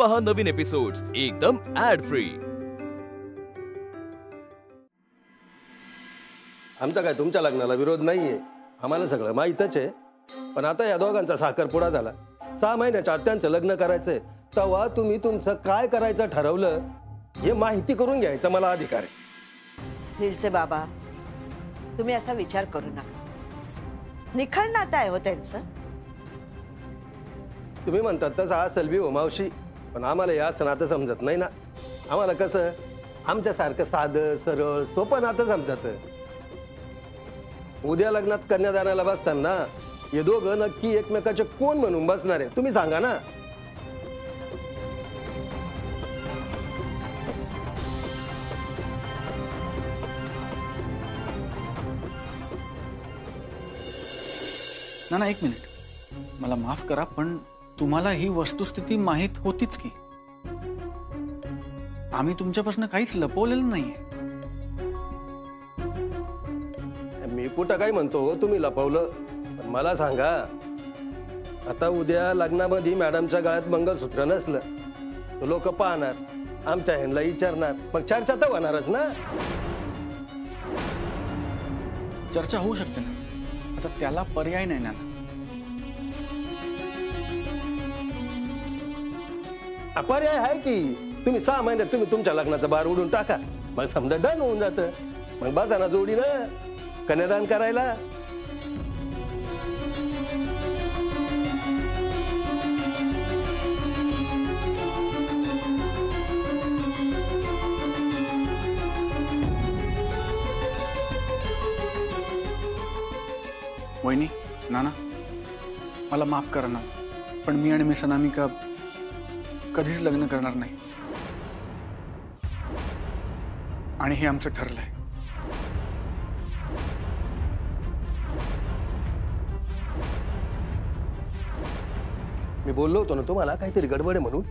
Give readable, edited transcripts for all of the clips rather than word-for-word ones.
पहा नवीन एपिसोड्स एकदम add free. आमचा काय तुमच्या लग्नाला विरोध नाहीये, आम्हाला सगळं माहीतच आहे। पण आता या दोघांचा साखरपुडा झाला, 6 महिन्याच्या आत त्यांचं लग्न करायचंय, तेव्हा तुम्ही तुमचं काय करायचं ठरवलं हे माहिती करून घ्यायचा मला अधिकार आहे। नीलचे बाबा, तुम्ही असा विचार करू नका। निखळ नातं आहे हो त्यांचं। तुम्ही म्हणतात तसं असेल बी हो मावशी, पण आम्हाला या नातं समजत नाही ना। आम्हाला कसं आमच्यासारखं साधं सरळ सोपं नातं समजत। उद्या लग्नात कन्यादानाला बसताना हे दोघं नक्की एकमेकाचे कोण म्हणून बसणार आहे तुम्ही सांगा ना। ना एक मिनिट, मला माफ करा, पण तुम्हाला ही वस्तुस्थिती माहित होतीच की आम्ही तुमच्यापासून काहीच लपवलेलं नाहीये। मी कुठं काय म्हणतो तुम्ही लपवलं, पण मला सांगा आता उद्या लग्नामध्ये मॅडमच्या गळ्यात मंगळसूत्र नसलं तर लोक पाहणार, आमच्या ह्यांना विचारणार, मग चर्चा तर होणारच ना। चर्चा होऊ शकते ना, आता त्याला पर्याय नाही ना। पर्याय आहे की तुम्ही 6 महिन्यात तुम्ही तुमच्या लग्नाचा बार उडून टाका, मग समजा डन होऊन जातं, मग बसा ना जोडी ना कन्यादान करायला। वहिनी, नाना, मला माफ करा ना, पण मी आणि मिस अनामिका कधीच लग्न करणार नाही, आणि हे आमचं ठरलंय। मी बोललो होतो ना तुम्हाला काहीतरी गडबड आहे म्हणून।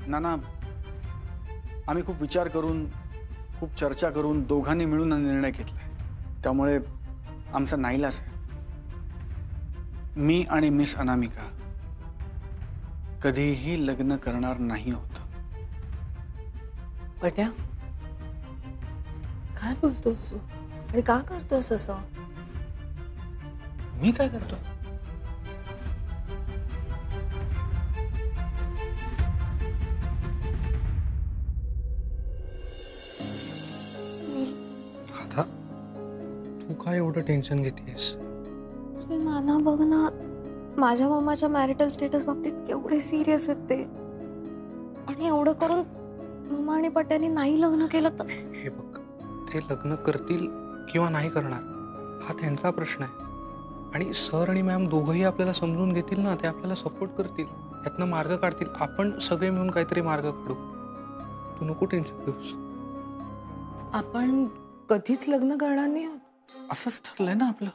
नाना, आम्ही खूप विचार करून, खूप चर्चा करून दोघांनी मिळून हा निर्णय घेतलाय, त्यामुळे आमचा नाईलाज आहे। मी आणि मिस अनामिका कधीही लग्न करणार नाही होत। पट्या, काय बोलतोस तू आणि का करतोस असं? मी काय करतोय? राधा, तू काय एवढं टेन्शन घेतेस? नाना बघ ना, माझ्या मम्माच्या मॅरिटल स्टेटस बाबतीत केवढे सिरियस आहेत ते, आणि एवढं करून मम्मा आणि पट्याने नाही लग्न केलं तर? हे बघ, ते लग्न करतील किंवा नाही करणार हा त्यांचा प्रश्न आहे, आणि सर आणि मॅम दोघंही आपल्याला समजून घेतील ना, ते आपल्याला सपोर्ट करतील, यातनं मार्ग काढतील, आपण सगळे मिळून काहीतरी मार्ग काढू, तू नको टेन्शन घेऊस। आपण कधीच लग्न करणार नाही आहोत असंच ठरलंय ना आपलं।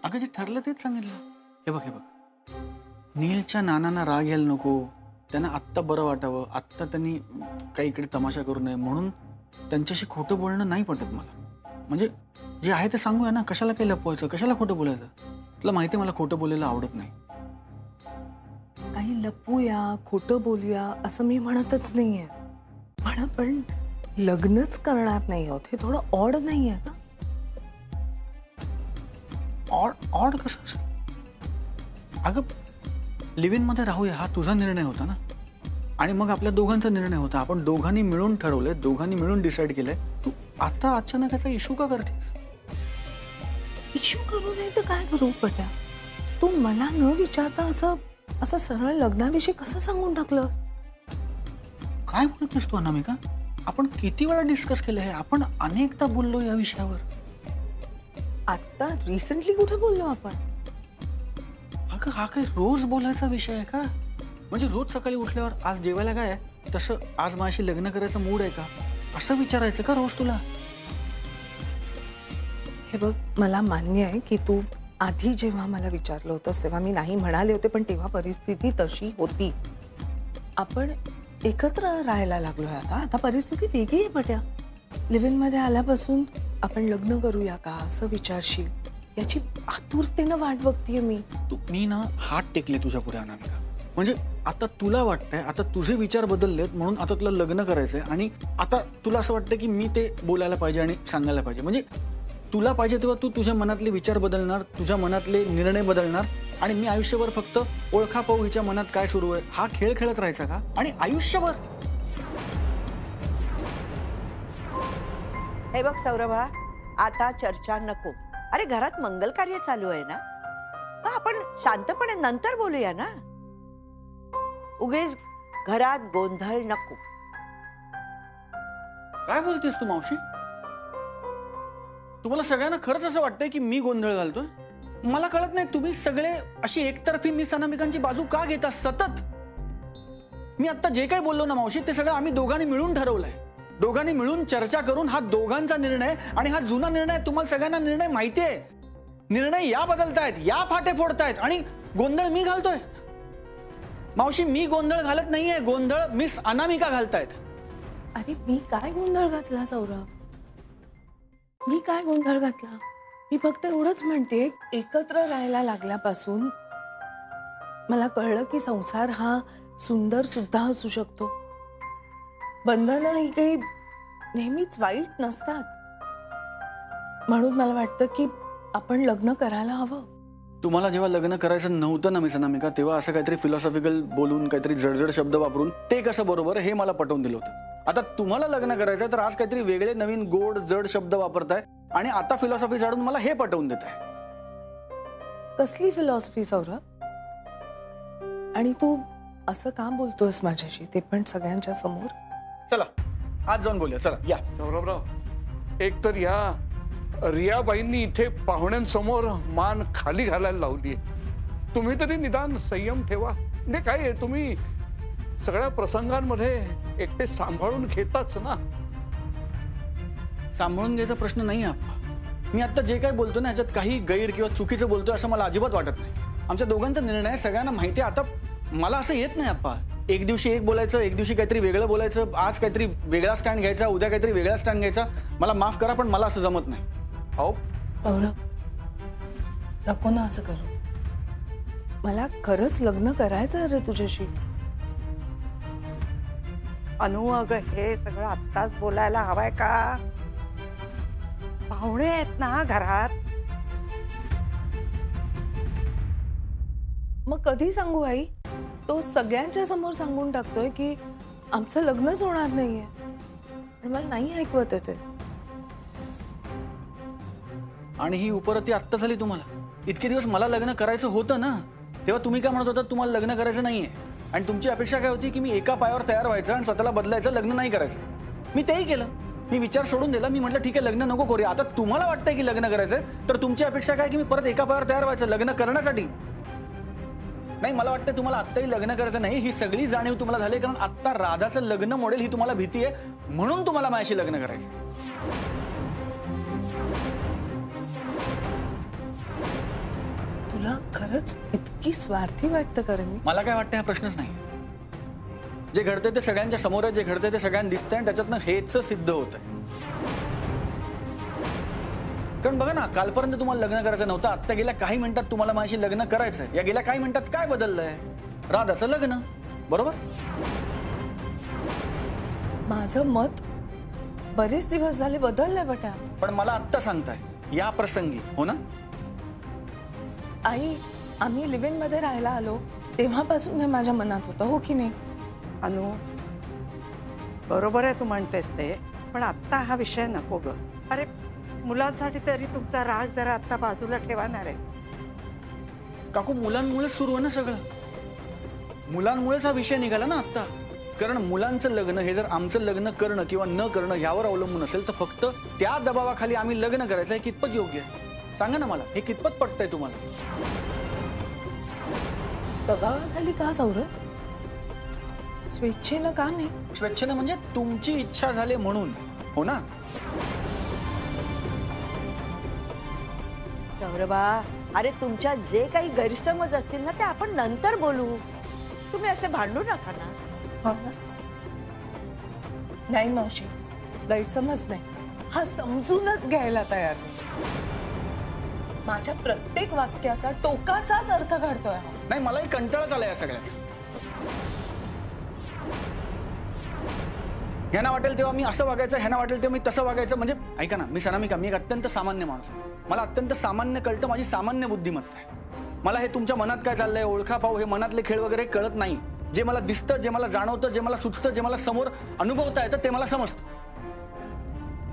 अगं जे ठरलं तेच सांगितलं। हे बघ, नीलच्या नानांना राग यायला नको, त्यांना आत्ता बरं वाटावं, आत्ता त्यांनी काही इकडे तमाशा करू नये, म्हणून त्यांच्याशी खोटं बोलणं नाही पटत मला। म्हणजे जे आहे ते सांगूया ना, कशाला काही लपवायचं, कशाला खोटं बोलायचं? तुला माहिती आहे मला खोटं बोलायला आवडत नाही। काही लपूया, खोटं बोलूया असं मी म्हणतच नाहीये, पण आपण लग्नच करणार नाही आहोत हे थोडं ऑड नाहीये का? ऑड कसं असेल? अगं लिव्ह इन मध्ये राहूया हा तुझा निर्णय होता ना, आणि मग आपल्या दोघांचा निर्णय होता, आपण दोघांनी मिळून ठरवलंय, दोघांनी मिळून डिसाईड केलंय। तू आता अचानक याचा इश्यू का करतेस? इश्यू करू नये तर काय करू पट्या? तू मला न विचारता असं सरळ लग्नाविषयी कसं सांगून टाकलंस? काय बोलतेस तू अनामिका? आपण किती वेळा डिस्कस केलं हे, आपण अनेकदा बोललो या विषयावर। आता रिसेंटली कुठे बोललो आपण? अगं हा काही रोज बोलायचा विषय आहे का? म्हणजे रोज सकाळी उठल्यावर आज जेवायला काय आहे, तसं आज माझ्याशी लग्न करायचा मूड आहे का, असं विचारायचं का रोज तुला? हे बघ, मला मान्य आहे की तू आधी जेव्हा मला विचारलं होतंस तेव्हा मी नाही म्हणाले होते, पण तेव्हा परिस्थिती तशी होती। आपण एकत्र राहायला लागलोय आता परिस्थिती वेगळी आहे पट्या। लिव्ह इन मध्ये आल्यापासून आपण लग्न करूया का असं विचारशील याची आतुरतेनं वाट बघतीये मी. मी ना हात टेकले तुझ्या पुढे अनामिका. म्हणजे आता तुला वाटतंय, आता तुझे विचार बदललेत म्हणून आता तुला लग्न करायचंय आणि आता तुला असं वाटतं की मी ते बोलायला पाहिजे आणि सांगायला पाहिजे. म्हणजे तुला पाहिजे तेव्हा तू तुझ्या मनातले विचार बदलणार, तुझ्या मनातले निर्णय बदलणार आणि मी आयुष्यभर फक्त ओळखा पाहू हिच्या मनात काय सुरू आहे हा खेळ खेळत राहायचा का? आणि आयुष्यभर. हे बघ सौरभा, आता चर्चा नको. अरे घरात मंगल कार्य चालू आहे ना, मग आपण शांतपणे नंतर बोलूया ना. उगीच घरात गोंधळ नको. काय बोलतेस तू मावशी? तुम्हाला सगळ्यांना खरंच असं वाटतंय की मी गोंधळ घालतोय? मला कळत नाही तुम्ही सगळे अशी एकतर्फी मिस अनामिकांची बाजू का घेता सतत? मी आता जे काही बोललो ना मावशी ते सगळं आम्ही दोघांनी मिळून ठरवलंय. दोघांनी मिळून चर्चा करून हा दोघांचा निर्णय आणि हा जुना निर्णय. तुम्हाला सगळ्यांना निर्णय माहितीये. निर्णय या बदलतायत, या फाटे फोडतायत आणि गोंधळ मी घालतोय. मावशी मी गोंधळ घालत नाहीये, गोंधळ मिस अनामिका घालतायत. अरे मी काय गोंधळ घातला सौरभ? मी काय गोंधळ घातला? मी फक्त एवढंच म्हणते, एकत्र राहायला लागल्यापासून मला कळलं की संसार हा सुंदर सुद्धा असू शकतो. बंधनं ही काही नेहमीच वाईट नसतात. म्हणून मला वाटतं की आपण लग्न करायला हवं. तुम्हाला जेव्हा लग्न करायचं नव्हतं ना मिस अनामिका तेव्हा असं काहीतरी फिलॉसॉफिकल बोलून काहीतरी जडजड शब्द वापरून ते कसं बरोबर हे मला पटवून दिलं होतं. आता तुम्हाला लग्न करायचंय तर आज काहीतरी वेगळे नवीन गोड जड शब्द वापरताय आणि आता फिलॉसॉफी झाडून मला हे पटवून देत आहे. कसली फिलॉसॉफी सौरभ? आणि तू असं का बोलतोयस माझ्याशी, ते पण सगळ्यांच्या समोर? चला आज जाऊन बोलूया. चला या. सौरभराव, एक तर या रियाबाईंनी इथे पाहुण्यांसमोर मान खाली घालायला लावली. तुम्ही तरी निदान संयम ठेवा. म्हणजे काय आहे, तुम्ही सगळ्या प्रसंगांमध्ये एकटे सांभाळून घेताच ना. सांभाळून घ्यायचा प्रश्न नाही आप्पा. मी आता जे काही बोलतो ना याच्यात काही गैर किंवा चुकीचं बोलतोय असं मला अजिबात वाटत नाही. आमच्या दोघांचा निर्णय सगळ्यांना माहिती आहे. आता मला असं येत नाही आप्पा. एक दिवशी एक बोलायचं, एक दिवशी काहीतरी वेगळं बोलायचं, आज काहीतरी वेगळा स्टँड घ्यायचा, उद्या काहीतरी वेगळा स्टँड घ्यायचा. मला माफ करा पण मला असं जमत नाही. अहो सौरभ, नको ना असं करू. मला खरंच लग्न करायचं रे तुझ्याशी. अनु, अगं हे सगळं आत्ताच बोलायला हवंय का? पाहुणे आहेत ना घरात. मग कधी सांगू आई? तो सगळ्यांच्या समोर सांगून टाकतोय की आमचं लग्नच होणार नाहीये. आणि मला नाही ऐकवत येते. आणि ही उपरती आत्ता झाली तुम्हाला. इतके दिवस मला लग्न करायचं होतं ना तेव्हा तुम्ही काय म्हणत होता तुम्हाला लग्न करायचं नाहीये आणि तुमची अपेक्षा काय होती की मी एका पायावर तयार व्हायचं आणि स्वतःला बदलायचं, लग्न नाही करायचं. मी तेही केलं. मी विचार सोडून दिला. मी म्हटलं ठीक आहे लग्न नको करूया. आता तुम्हाला वाटतंय की लग्न करायचंय तर तुमची अपेक्षा काय की मी परत एका पायावर तयार व्हायचं लग्न करण्यासाठी. नाही, मला वाटतं तुम्हाला आत्ताही लग्न करायचं नाही ही सगळी जाणीव तुम्हाला झाली कारण आत्ता राधाचं लग्न मोडेल ही तुम्हाला भीती आहे म्हणून तुम्हाला माझ्याशी लग्न करायचं. तुला खरंच इतकी स्वार्थी वाटतं का रे मी? मला काय वाटतं हा प्रश्नच नाही. जे घडतंय ते सगळ्यांच्या समोर आहे, जे घडतंय ते सगळ्यांना दिसतंय आणि त्याच्यातनं हेच सिद्ध होत आहे. कारण बघा ना, कालपर्यंत तुम्हाला लग्न करायचं नव्हतं, आत्ता गेल्या काही मिनिटात तुम्हाला माझ्याशी लग्न करायचंय. या गेल्या काही मिनिटात काय बदललंय? राधाचं लग्न. बरोबर. माझं मत बरेच दिवस झाले बदललंय बेटा. पण मला आत्ता सांगताय या प्रसंगी, हो ना? आई, आम्ही लिव्ह इन मध्ये राहायला आलो तेव्हापासून हे माझ्या मनात होतं, हो की नाही? अनु, बरोबर आहे तू म्हणतेस ते, पण आत्ता हा विषय नको ग. अरे मुलांसाठी तरी तुमचा राग जरा आत्ता बाजूला ठेवणार आहे. काकू मुलांमुळे सुरू आहे ना सगळं. मुलांमुळेच हा विषय निघाला ना आत्ता. कारण मुलांचं लग्न हे जर आमचं लग्न करणं किंवा न करणं यावर अवलंबून असेल तर फक्त त्या दबावाखाली आम्ही लग्न करायचं हे कितपत योग्य आहे? सांगा ना मला, हे कितपत पटतंय तुम्हाला? दबावाखाली का सौरभ? स्वेच्छेनं का नाही? स्वेच्छेनं म्हणजे तुमची इच्छा झाली म्हणून, हो ना? सौरभा, अरे तुमच्या जे काही गैरसमज असतील ना ते आपण नंतर बोलू. तुम्ही असे भांडू नका ना. नाही मावशी, गैरसमज नाही. हा समजूनच घ्यायला तयार नाही. माझ्या प्रत्येक वाक्याचा टोकाचाच अर्थ काढतोय. नाही, मलाही कंटाळाच आला या सगळ्याचा. ह्यांना वाटेल तेव्हा मी असं वागायचं, ह्यांना वाटेल तेव्हा मी तसं वागायचं. म्हणजे ऐका ना, मी सनामिका, मी एक अत्यंत सामान्य माणूस आहे. मला अत्यंत सामान्य कळतं, माझी सामान्य बुद्धिमत्ता आहे. मला हे तुमच्या मनात काय चाललंय, ओळखा पाहू, हे मनातले खेळ वगैरे कळत नाही. जे मला दिसतं, जे मला जाणवतं, जे मला सुचतं, जे मला समोर अनुभवता येतं ते मला समजतं.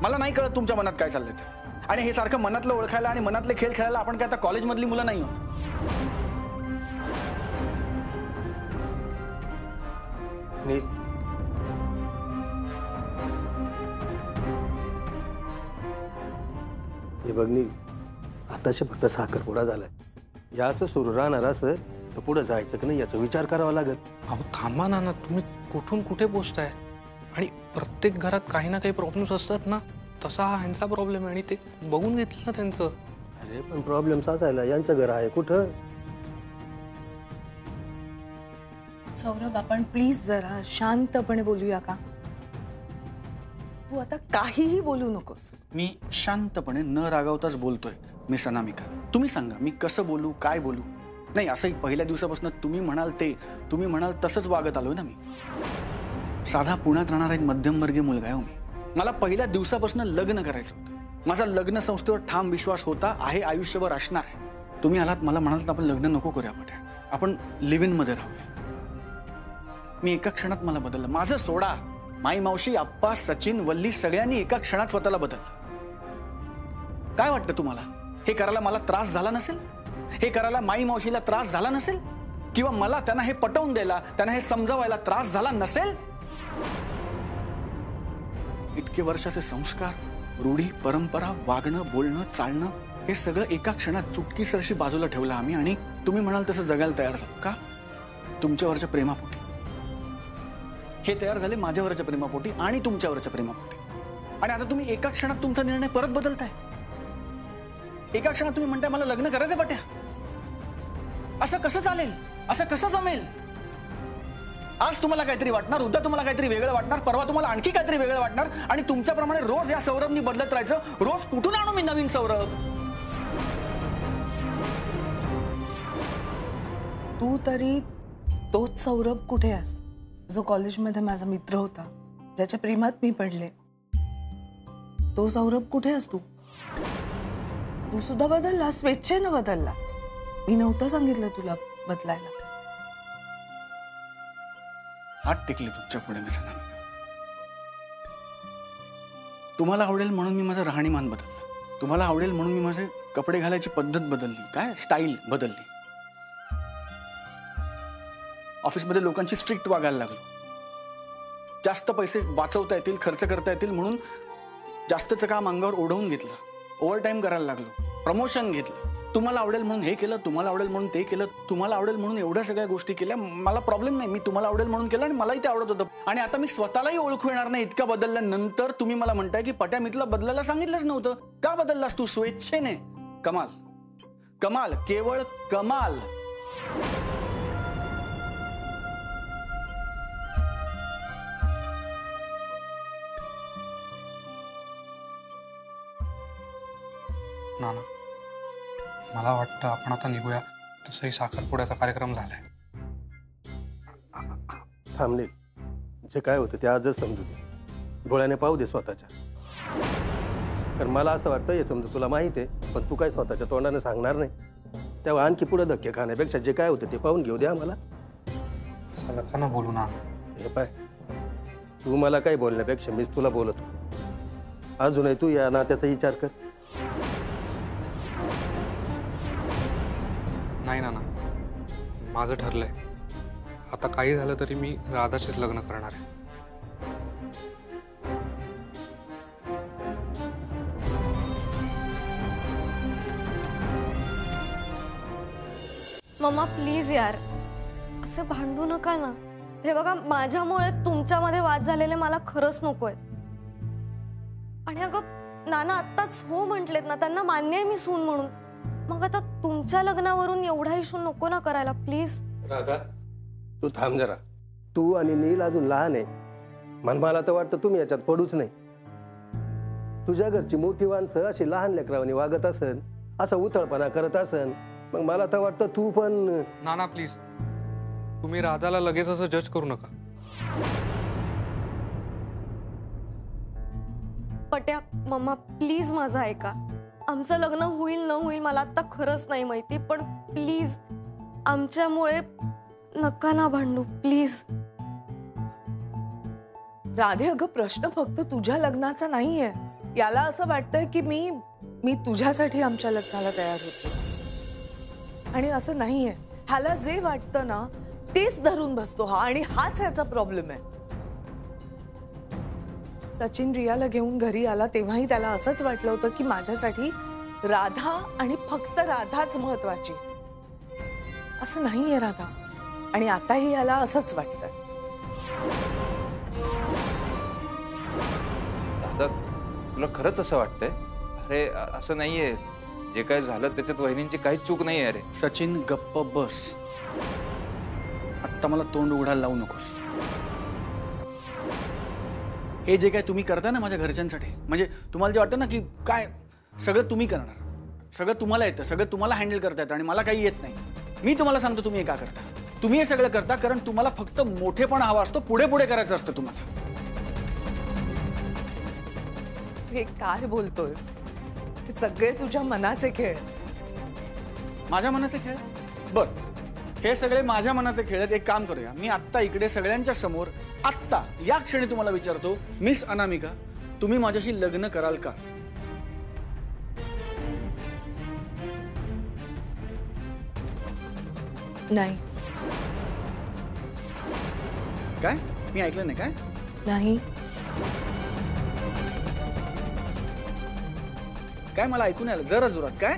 मला नाही कळत तुमच्या मनात काय चाललंय ते. आणि हे सारखं मनातलं ओळखायला आणि मनातले खेळ खेळायला आपण काय आता कॉलेजमधली मुलं नाही होत. नील, हे बघ नील, आताशी फक्त साखरपुडा झालाय. या असं सुरू राहणार असं तर पुढे जायचं की नाही याचा विचार करावा लागेल. अहो थांबा ना, तुम्ही कुठून कुठे पोचताय. आणि प्रत्येक घरात काही ना काही प्रॉब्लेम्स असतात ना, तसा हा ह्यांचा प्रॉब्लेम आहे आणि ते बघून घेतलं ना त्यांचं. अरे पण प्रॉब्लेम साचायला यांचं घर आहे कुठं. सौरभ, आपण प्लीज जरा शांतपणे बोलूया का? तू आता काहीही बोलू नकोस. मी शांतपणे न रागावताच बोलतोय मी सनामिका. तुम्ही सांगा मी कसं बोलू, काय बोलू. नाही, असंही पहिल्या दिवसापासून तुम्ही म्हणाल तसंच वागत आलोय ना मी. साधा पुण्यात राहणारा एक मध्यमवर्गीय मुलगा आहे मी. मला पहिल्या दिवसापासून लग्न करायचं होतं. माझा लग्न संस्थेवर ठाम विश्वास होता, आहे, आयुष्यभर असणार आहे. तुम्ही आलात, मला म्हणालात आपण लग्न नको करूया पट्या, आपण लिव्ह इन मध्ये राहूया. मी एका क्षणात मला बदललं. माझं सोडा, माई मावशी, आप्पा, सचिन, वल्ली सगळ्यांनी एका क्षणात स्वतःला बदललं. काय वाटतं तुम्हाला, हे करायला मला त्रास झाला नसेल? हे करायला माई मावशीला त्रास झाला नसेल? किंवा मला त्यांना हे पटवून द्यायला, त्यांना हे समजावायला त्रास झाला नसेल? इतके वर्षाचे संस्कार, रूढी, परंपरा, वागणं, बोलणं, चालणं हे सगळं एका क्षणात चुटकीसरशी बाजूला ठेवलं आम्ही आणि तुम्ही म्हणाल तसं जगायला तयार झालो. का? तुमच्यावरच्या प्रेमापोटी. हे तयार झाले माझ्यावरच्या प्रेमापोटी आणि तुमच्यावरच्या प्रेमापोटी. आणि आता तुम्ही एका क्षणात तुमचा निर्णय परत बदलताय. एका क्षणात तुम्ही म्हणताय मला लग्न करायचं पट्या. असं कसं चालेल? असं कसं जमेल? आज तुम्हाला काहीतरी वाटणार, उद्या तुम्हाला काहीतरी वेगळं वाटणार, परवा तुम्हाला आणखी काहीतरी वेगळं वाटणार आणि तुमच्याप्रमाणे रोज या सौरभनी बदलत राहायचं. रोज कुठून आणू मी नवीन सौरभ? तू तरी तोच सौरभ कुठे आहेस जो कॉलेजमध्ये माझा मित्र होता, ज्याच्या प्रेमात मी पडले? तो सौरभ कुठे आहेस तू? तू सुद्धा बदललास, स्वेच्छेनं बदललास. मी नव्हतं सांगितलं तुला बदलायला. हात टेकले तुमच्या पुढे मी सनामिका. तुम्हाला आवडेल म्हणून मी माझं राहणीमान बदललं. तुम्हाला आवडेल म्हणून मी माझे कपडे घालायची पद्धत बदलली, काय स्टाईल बदलली. ऑफिसमध्ये लोकांची स्ट्रिक्ट वागायला लागलो. जास्त पैसे वाचवता येतील, खर्च करता येतील म्हणून जास्तचं काम अंगावर ओढवून घेतलं. ओव्हरटाईम करायला लागलो, प्रमोशन घेतलं. तुम्हाला आवडेल म्हणून हे केलं, तुम्हाला आवडेल म्हणून ते केलं, तुम्हाला आवडेल म्हणून एवढ्या सगळ्या गोष्टी केल्या. मला प्रॉब्लेम नाही, मी तुम्हाला आवडेल म्हणून केलं आणि मलाही ते आवडत होतं. आणि आता मी स्वतःलाही ओळखू येणार नाही इतका बदलल्यानंतर तुम्ही मला म्हणताय की पट्या मी तुला बदलायला सांगितलंच नव्हतं. का बदललास तू स्वेच्छेने? कमाल, कमाल, केवळ कमाल. नाना, मला वाटतं आपण आता निघूया. तसंही साखरपुड्याचा कार्यक्रम झालाय. थांबले, जे काय होतं ते आजच समजू दे. डोळ्याने पाहू दे स्वतःच्या. कारण मला असं वाटतं हे समजू तुला माहित आहे, पण तू काय स्वतःच्या तोंडाने सांगणार नाही. तेव्हा आणखी पुढे धक्के खाण्यापेक्षा जे काय होतं ते पाहून घेऊ दे आम्हाला. असं नका ना बोलू ना. हे पाय, तू मला काही बोलण्यापेक्षा मीच तुला बोलतो. अजूनही तू या नात्याचा विचार कर. नाही ना, माझं ठरलंय. आता काही झालं तरी मी राधाशीच लग्न करणार आहे. मम्मा प्लीज यार, असं भांडू नका ना. हे बघा, माझ्यामुळे तुमच्यामध्ये वाद झालेले मला खरंच नकोय. आणि अगं नाना आत्ताच हो म्हटलेत ना, त्यांना मान्य आहे मी सून म्हणून. मग आता तुमच्या लग्नावरून एवढा इशू नको ना करायला प्लीज. राधा, तू थांब जरा. तू आणि नील अजून लहान आहे. मला तर वाटतं तुम्ही याच्यात पडूच नाही. तुझ्या घरची मोठी माणसं अशी लहान लेकरावानी वागत असन, असं उथळपणा करत असन, मग मला तर वाटतं तू पण. नाना प्लीज, तुम्ही राधाला लगेच असं जज करू नका. पट्या मम्मा प्लीज माझं ऐका. आमचं लग्न होईल न होईल मला आता खरंच नाही माहिती, पण प्लीज आमच्यामुळे नका ना भांडू प्लीज. राधे, अगं प्रश्न फक्त तुझ्या लग्नाचा नाहीये. याला असं वाटतंय की मी तुझ्यासाठी आमच्या लग्नाला तयार होते, आणि असं नाहीये. ह्याला जे वाटतं ना तेच धरून बसतो हा, आणि हाच ह्याचा प्रॉब्लेम आहे. सचिन रियाला घेऊन घरी आला तेव्हाही त्याला असंच वाटलं होतं की माझ्यासाठी राधा आणि फक्त राधाच महत्वाची. असं नाहीये राधा, आणि आताही याला असंच वाटतंय. दादा, तुला खरंच असं वाटतंय? अरे असं नाहीये, जे काय झालं त्याच्यात वहिनींची काहीच चूक नाही आहे. रे सचिन गप्प बस. आत्ता मला तोंड उघडायला लावू नकोस. हे जे काय तुम्ही करता ना माझ्या घरच्यांसाठी, म्हणजे तुम्हाला जे वाटतं ना की काय सगळं तुम्ही करणार, सगळं तुम्हाला येतं, सगळं तुम्हाला हँडल करता येतं आणि मला काही येत नाही. मी तुम्हाला सांगतो तुम्ही हे का करता. तुम्ही हे सगळं करता कारण तुम्हाला फक्त मोठेपणा हवा असतो, पुढे पुढे करायचं असतं तुम्हाला. हे काय बोलतोयस? हे सगळे तुझ्या मनाचे खेळ. माझ्या मनाचे खेळ? बर, हे सगळे माझ्या मनाचे खेळ आहेत. एक काम करूया, मी आत्ता इकडे सगळ्यांच्या समोर आत्ता या क्षणी तुम्हाला विचारतो, मिस अनामिका, तुम्ही माझ्याशी लग्न कराल का? नाही. काय? मी ऐकलं नाही. काय नाही? काय मला ऐकून आलं जरा जोरात. काय?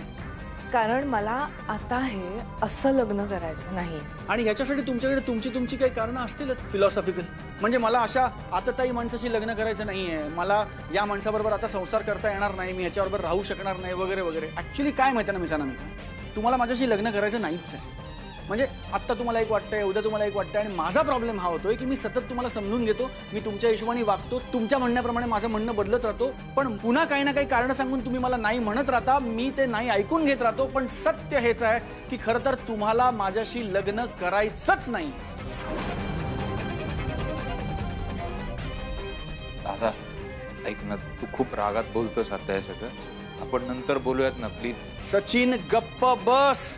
कारण मला आता हे असं लग्न करायचं नाही. आणि ह्याच्यासाठी तुमच्याकडे तुमची काही कारणं असतीलच फिलॉसॉफिकल. म्हणजे मला अशा आतताई माणसाशी लग्न करायचं नाहीये, मला या माणसाबरोबर आता संसार करता येणार नाही, मी ह्याच्याबरोबर राहू शकणार नाही वगैरे वगैरे. ऍक्च्युली काय माहिती ना मिस अनामिका, तुम्हाला माझ्याशी लग्न करायचं नाहीच आहे. म्हणजे आत्ता तुम्हाला एक वाटतंय, उद्या तुम्हाला एक वाटतंय, आणि माझा प्रॉब्लेम हा होतोय की मी सतत तुम्हाला समजून घेतो, मी तुमच्या हिशोबाने वागतो, तुमच्या म्हणण्याप्रमाणे माझं म्हणणं बदलत राहतो, पण पुन्हा काही ना काही कारण सांगून तुम्ही मला नाही म्हणत राहता, मी ते नाही ऐकून घेत राहतो. पण सत्य हेच आहे की खरं तर तुम्हाला माझ्याशी लग्न करायचंच नाही. दादा ऐक ना, तू खूप रागात बोलतोस आता. हे सगळं आपण नंतर बोलूयात ना प्लीज. सचिन गप्प बस.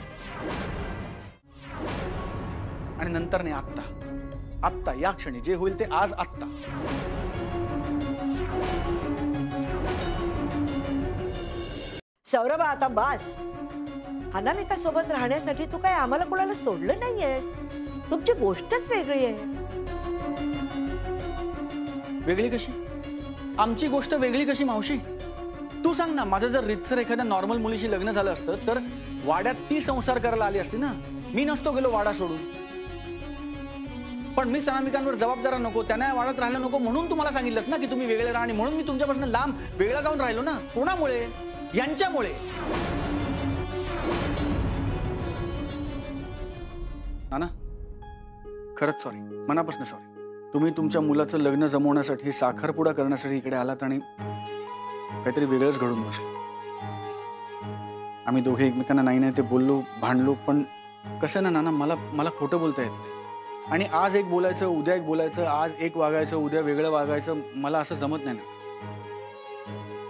आणि नंतर नाही, आत्ता आत्ता या क्षणी जे होईल ते आज आत्ता. सौरभ आता बास. अनामिका सोबत राहण्यासाठी तू काय आम्हाला कोणाला सोडलं नाहीयेस. तुमची गोष्टच वेगळी आहे. वेगळी कशी? आमची गोष्ट वेगळी कशी मावशी? तू सांग ना. माझं जर रितसर एखाद्या नॉर्मल मुलीशी लग्न झालं असतं तर वाड्यात ती संसार करायला आली असती ना. मी नसतो गेलो वाडा सोडून. पण मी अनामिकांवर जबाबदार नको, त्यांना वाढत राहिलं नको म्हणून तुम्हाला सांगितलंच ना की तुम्ही वेगळे राहा, आणि म्हणून मी तुमच्यापासून लांब वेगळा जाऊन राहिलो ना. कोणामुळे? यांच्यामुळे. ना खरंच सॉरी, मनापासून सॉरी. तुम्ही तुमच्या मुलाचं लग्न जमवण्यासाठी, साखरपुडा करण्यासाठी इकडे आलात आणि काहीतरी वेगळंच घडून बसलं. आम्ही दोघे एकमेकांना नाही ते बोललो, भांडलो, पण कसं ना नाना, मला खोटं बोलता येत नाही. आणि आज एक बोलायचं, उद्या एक बोलायचं, आज एक वागायचं, उद्या वेगळं वागायचं, मला असं जमत नाही ना.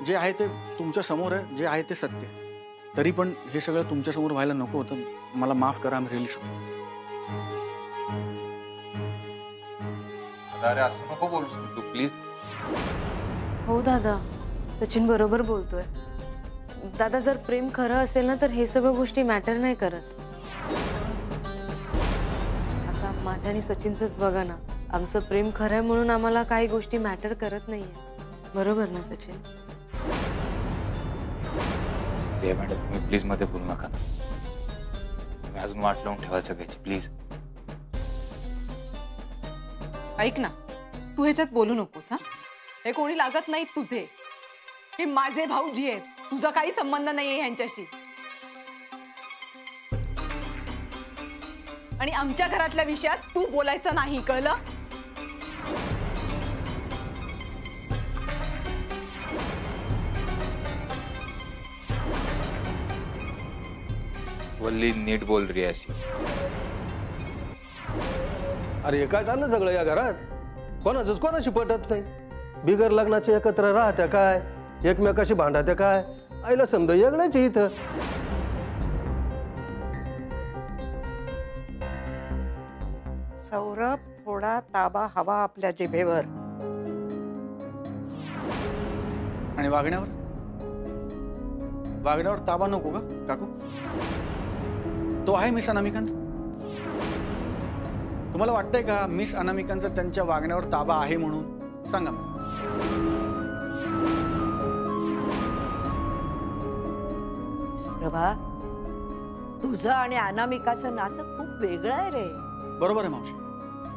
जे आहे ते तुमच्या समोर आहे, जे आहे ते सत्य. तरी पण हे सगळं तुमच्या समोर व्हायला नको होतं. मला माफ करा. आम्ही रिअली सॉरी. अरे असं नको बोलूस तू प्लीज. हो दादा, सचिन बरोबर बोलतोय. दादा, जर प्रेम खरं असेल ना तर हे सगळं गोष्टी मॅटर नाही करत. आता माझ्या आणि सचिनचंच बघा ना, आमचं प्रेम खरं आहे म्हणून आम्हाला काही गोष्टी मॅटर करत नाहीये. बरोबर ना सचिन? मॅडम तुम्ही प्लीज मध्ये बोलू नका ना. तुम्ही अजून वाट लावून ठेवायचं सगळ्याची प्लीज. ऐक ना, तू ह्याच्यात बोलू नकोस. हा, हे कोणी लागत नाहीत तुझे. हे माझे भाऊजी आहेत, तुझा काही संबंध नाहीये ह्यांच्याशी. आणि आमच्या घरातल्या विषयात तू बोलायचं नाही, कळलं? वल्ली नीट बोल रियाशी. अरे हे काय चाललं सगळं या घरात? कोणाचंच कोणाशी पटत नाही. बिगर लग्नाचे एकत्र राहत्या काय, एकमेकाशी भांडात्या काय, आईला समजा वेगळ्याच इथं. सौरभ, थोडा ताबा हवा आपल्या जिभेवर. आणि वागण्यावर वागण्यावर ताबा नको का काकू? तो आहे मिस अनामिकांचा. तुम्हाला वाटतंय का मिस अनामिकांचा त्यांच्या वागण्यावर ताबा आहे म्हणून? सांगा मला. सौरभा, तुझं आणि अनामिकाचं नातं खूप वेगळं आहे रे. बरोबर आहे मावशी,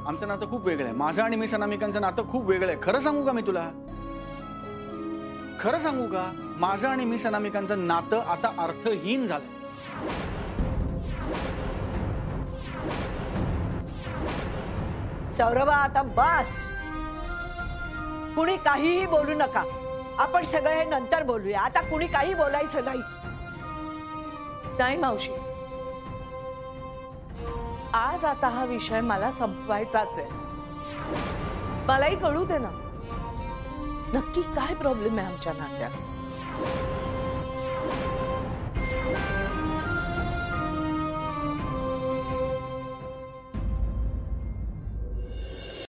आमचं नातं खूप वेगळं आहे. माझं आणि मिस अनामिकांचं नातं खूप वेगळं आहे. खरं सांगू का मी तुला? खरं सांगू का? माझं आणि मिस अनामिकांचं नातं आता अर्थहीन झालं. सौरभा, आता बस. कुणी काहीही बोलू नका. आपण सगळे हे नंतर बोलूया. आता कुणी काही बोलायचं नाही. नाही मावशी, आज आता हा विषय मला संपवायचाच आहे. मलाही कळू दे ना, नक्की काय प्रॉब्लेम आहे आमच्या नात्यात.